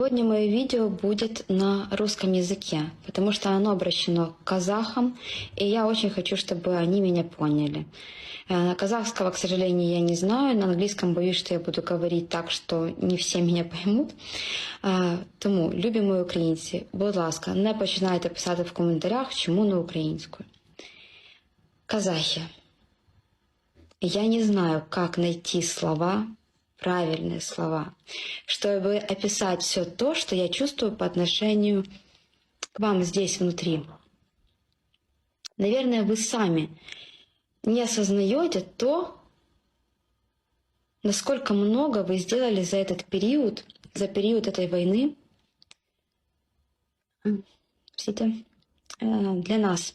Сегодня мое видео будет на русском языке, потому что оно обращено к казахам, и я очень хочу, чтобы они меня поняли. Казахского, к сожалению, я не знаю, на английском боюсь, что я буду говорить так, что не все меня поймуть. Тому, любимі українці, будь ласка, не починайте писати в коментарях, чому на українською. Казахи, я не знаю, как найти слова, правильные слова, чтобы описать все то, что я чувствую по отношению к вам здесь внутри. Наверное, вы сами не осознаете то, насколько много вы сделали за этот период, за период этой войны, для нас,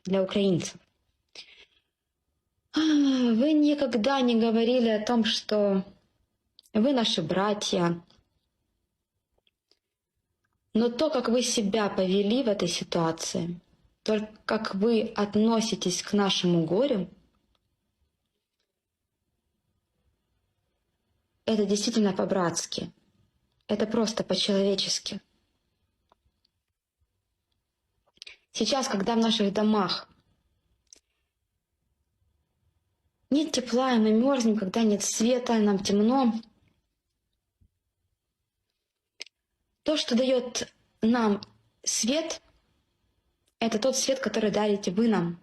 для украинцев. Вы никогда не говорили о том, что вы наши братья. Но то, как вы себя повели в этой ситуации, то, как вы относитесь к нашему горю, это действительно по-братски. Это просто по-человечески. Сейчас, когда в наших домах нет тепла, и мы мерзнем, когда нет света, нам темно, то, что дает нам свет, это тот свет, который дарите вы нам.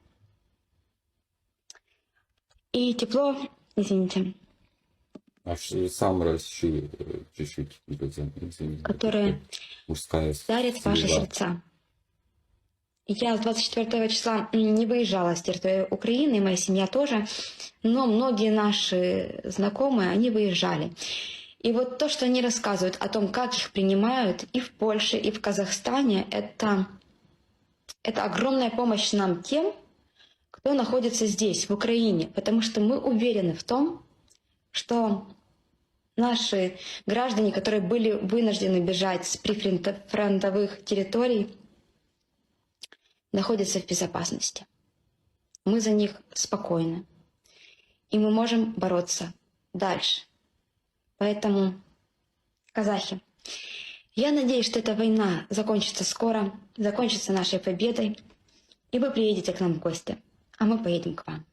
И тепло, извините, сам расши чуть-чуть, извините, которые мужская дарят ваши сила. сердца. Я с 24 числа не выезжала с территории Украины, и моя семья тоже, но многие наши знакомые, они выезжали. И вот то, что они рассказывают о том, как их принимают и в Польше, и в Казахстане, это огромная помощь нам тем, кто находится здесь, в Украине, потому что мы уверены в том, что наши граждане, которые были вынуждены бежать с прифронтовых территорий, находятся в безопасности. Мы за них спокойны. И мы можем бороться дальше. Поэтому, казахи, я надеюсь, что эта война закончится скоро, закончится нашей победой, и вы приедете к нам в гости, а мы поедем к вам.